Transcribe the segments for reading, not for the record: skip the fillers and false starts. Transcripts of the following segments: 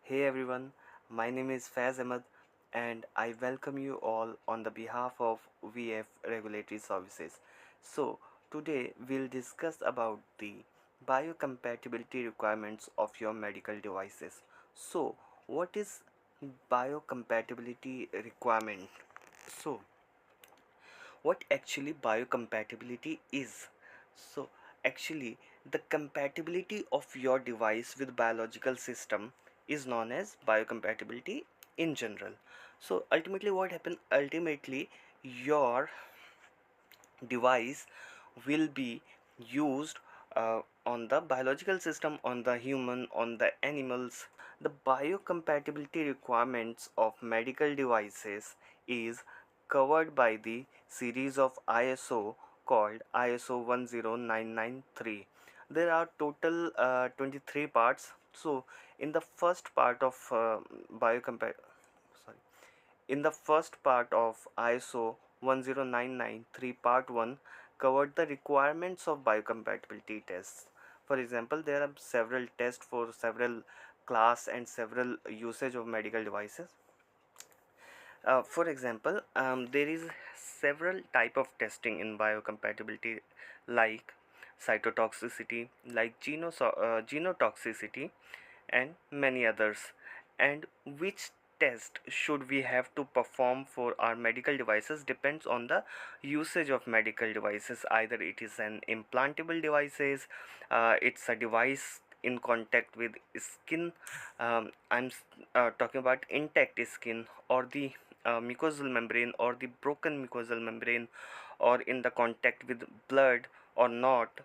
Hey everyone, my name is Faiz Ahmed and I welcome you all on the behalf of VF Regulatory Services. So, today we'll discuss about the biocompatibility requirements of your medical devices. So, what is biocompatibility requirement? So, what actually biocompatibility is? So, actually, the compatibility of your device with biological system is known as biocompatibility in general. So ultimately what happens, ultimately your device will be used on the biological system, on the human, on the animals. The biocompatibility requirements of medical devices is covered by the series of ISO called ISO 10993. There are total 23 parts. So in the first part of sorry in the first part of ISO 10993 Part 1 covered the requirements of biocompatibility tests. For example, there are several tests for several class and several usage of medical devices. For example, there is several type of testing in biocompatibility, like cytotoxicity, like genotoxicity, and many others. And which test should we have to perform for our medical devices depends on the usage of medical devices. Either it is an implantable devices, it's a device in contact with skin. I'm talking about intact skin, or the mucosal membrane, or the broken mucosal membrane, or in the contact with blood or not.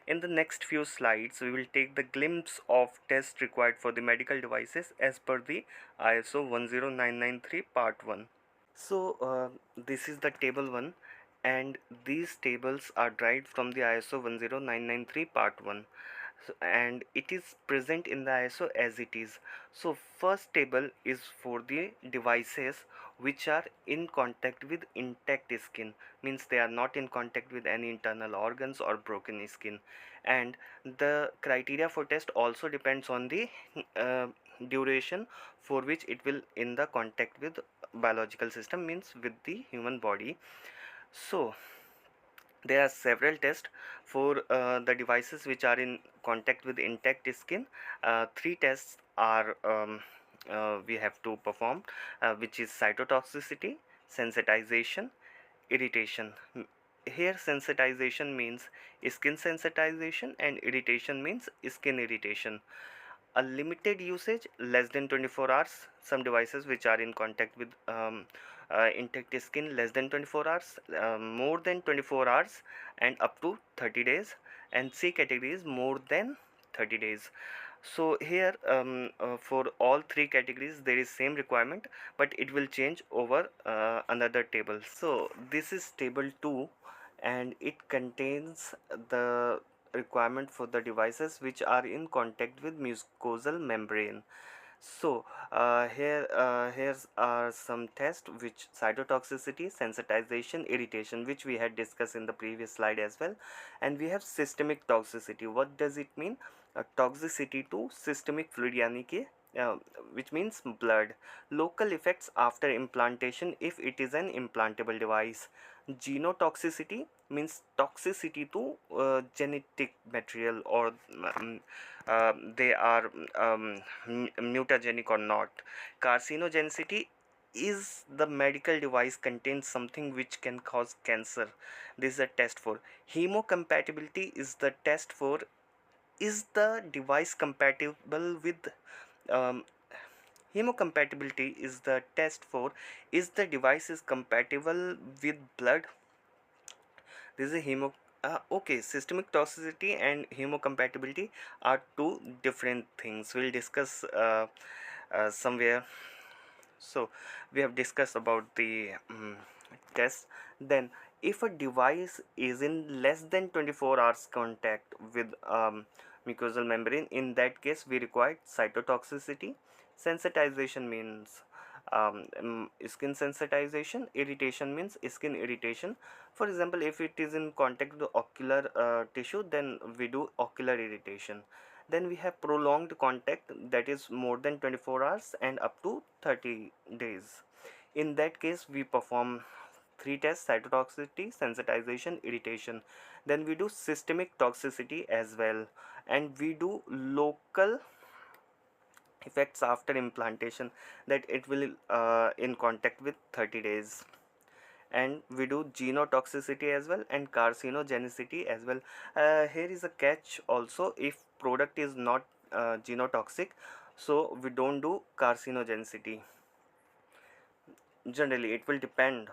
In the next few slides, we will take the glimpse of tests required for the medical devices as per the ISO 10993 Part 1. So, this is the table 1, and these tables are derived from the ISO 10993 Part 1. So, and it is present in the ISO as it is. So first table is for the devices which are in contact with intact skin, means they are not in contact with any internal organs or broken skin. And the criteria for test also depends on the duration for which it will in the contact with biological system, means with the human body. So there are several tests for the devices which are in contact with intact skin. Three tests are we have to perform, which is cytotoxicity, sensitization, irritation. Here sensitization means skin sensitization and irritation means skin irritation. A limited usage less than 24 hours. Some devices which are in contact with intact skin less than 24 hours, more than 24 hours, and up to 30 days. And C category is more than 30 days. So here for all three categories there is same requirement, but it will change over another table. So this is table 2, and it contains the requirement for the devices which are in contact with mucosal membrane. So here's are some tests, which cytotoxicity, sensitization, irritation, which we had discussed in the previous slide as well. And we have systemic toxicity. What does it mean? Toxicity to systemic fluid, yani ki uh, which means blood. Local effects after implantation if it is an implantable device. Genotoxicity means toxicity to genetic material, or they are mutagenic or not. Carcinogenicity is the medical device contains something which can cause cancer. This is a test for. Hemocompatibility is the test for, is the device compatible with um, hemocompatibility is the test for, is the device is compatible with blood. This is a okay, systemic toxicity and hemocompatibility are two different things. We'll discuss somewhere. So we have discussed about the test. Then if a device is in less than 24 hours contact with mucosal membrane, in that case we require cytotoxicity. Sensitization means skin sensitization. Irritation means skin irritation. For example, if it is in contact with the ocular tissue, then we do ocular irritation. Then we have prolonged contact, that is more than 24 hours and up to 30 days. In that case we perform three tests: cytotoxicity, sensitization, irritation. Then we do systemic toxicity as well, and we do local effects after implantation, that it will in contact with 30 days. And we do genotoxicity as well and carcinogenicity as well. Here is a catch also: if product is not genotoxic, so we don't do carcinogenicity. Generally it will depend,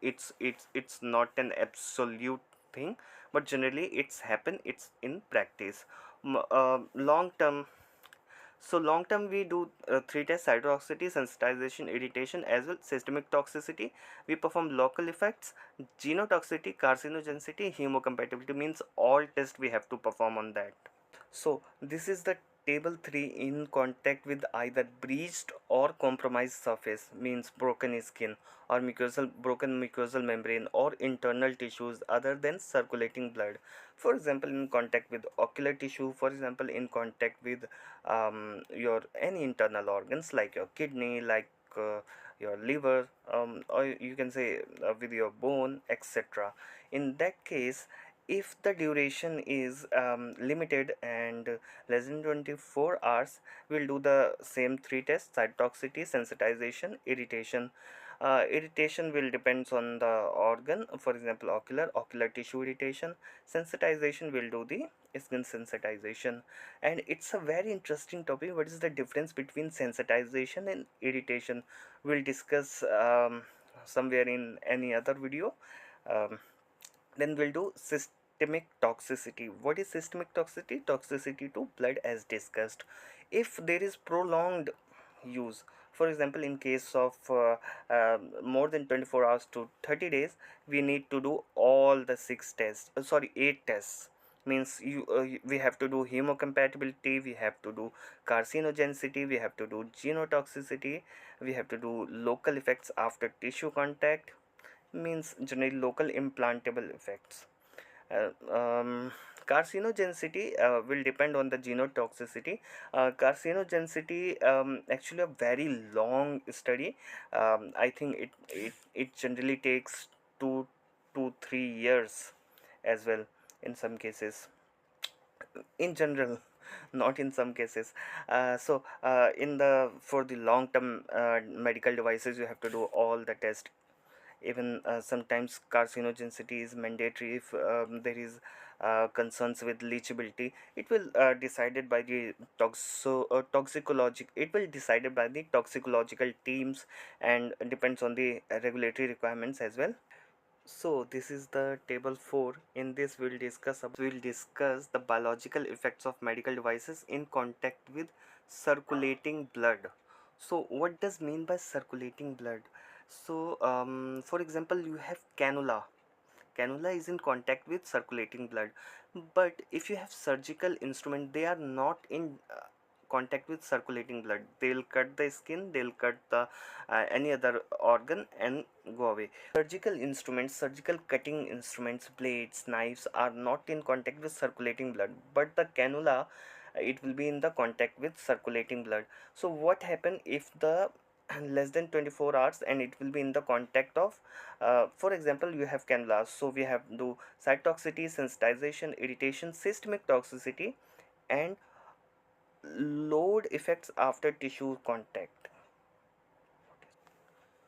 it's not an absolute thing, but generally it's happen, it's in practice. Long term, so long term we do three tests: cytotoxicity, sensitization, irritation as well. Systemic toxicity, we perform local effects, genotoxicity, carcinogenicity, hemocompatibility, means all tests we have to perform on that. So this is the table 3. In contact with either breached or compromised surface, means broken skin or broken mucosal membrane or internal tissues other than circulating blood. For example, in contact with ocular tissue, for example in contact with your any internal organs like your kidney, like your liver, or you can say with your bone, etc. In that case, if the duration is limited and less than 24 hours, we'll do the same three tests: cytotoxicity, sensitization, irritation. Irritation will depends on the organ, for example ocular tissue irritation. Sensitization will do the skin sensitization. And it's a very interesting topic: what is the difference between sensitization and irritation? We'll discuss somewhere in any other video. um, then we'll do systemic toxicity. What is systemic toxicity? Toxicity to blood, as discussed. If there is prolonged use, for example in case of more than 24 hours to 30 days, we need to do all the 8 tests. Means we have to do hemocompatibility, we have to do carcinogenicity, we have to do genotoxicity, we have to do local effects after tissue contact, means generally local implantable effects. Uh, um, Carcinogenicity will depend on the genotoxicity. Carcinogenicity, actually a very long study. I think it generally takes 2 to 3 years as well in some cases, in general. Not in some cases. In the for the long term medical devices, you have to do all the tests. Even sometimes carcinogenicity is mandatory if there is concerns with leachability. It will decided by the toxicologic it will decided by the toxicological teams, and depends on the regulatory requirements as well. So this is the table 4. In this we'll discuss the biological effects of medical devices in contact with circulating blood. So what does mean by circulating blood? So for example, you have cannula is in contact with circulating blood. But if you have surgical instrument, they are not in contact with circulating blood. They'll cut the skin, they'll cut the any other organ and go away. Surgical cutting instruments, blades, knives are not in contact with circulating blood, but the cannula, it will be in the contact with circulating blood. So what happen if the less than 24 hours and it will be in the contact of for example you have cannula, so we have do cytotoxicity, sensitization, irritation, systemic toxicity, and load effects after tissue contact.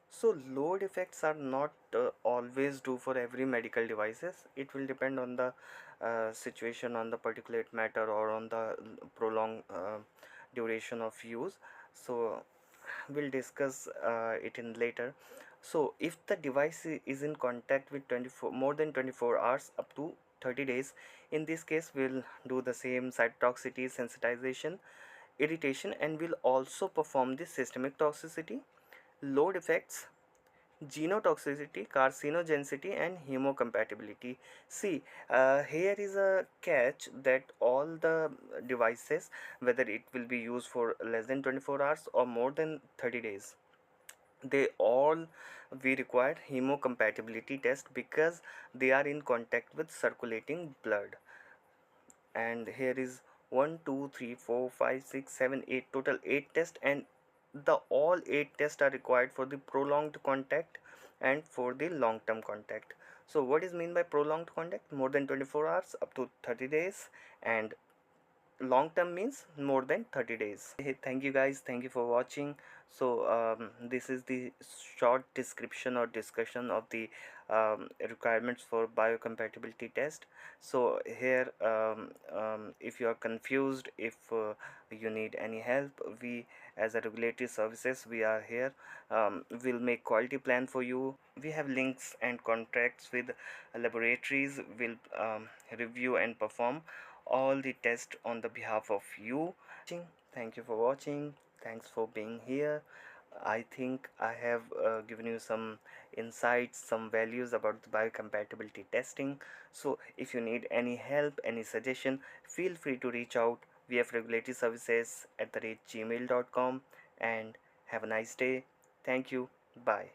So load effects are not always due for every medical devices. It will depend on the situation, on the particulate matter, or on the prolonged duration of use. So we'll discuss it in later. So if the device is in contact with 24 more than 24 hours up to 30 days, in this case we'll do the same cytotoxicity, sensitization, irritation, and we'll also perform the systemic toxicity, load effects, genotoxicity, carcinogenicity, and hemocompatibility. See, here is a catch that all the devices, whether it will be used for less than 24 hours or more than 30 days, they all we require hemocompatibility test because they are in contact with circulating blood. And here is 1 2 3 4 5 6 7 8, total 8 tests, and the all 8 tests are required for the prolonged contact and for the long term contact. So what is mean by prolonged contact? More than 24 hours up to 30 days, and long term means more than 30 days. Hey, thank you guys, thank you for watching. So this is the short description or discussion of the requirements for biocompatibility test. So here, if you are confused, if you need any help, we as a regulatory services, we are here. We'll make quality plan for you. We have links and contracts with laboratories, will review and perform all the tests on the behalf of you. Thank you for watching, thanks for being here. I think I have given you some insights, some values about the biocompatibility testing. So if you need any help, any suggestion, feel free to reach out. We have regulatory services at the rate gmail.com, and have a nice day. Thank you. Bye.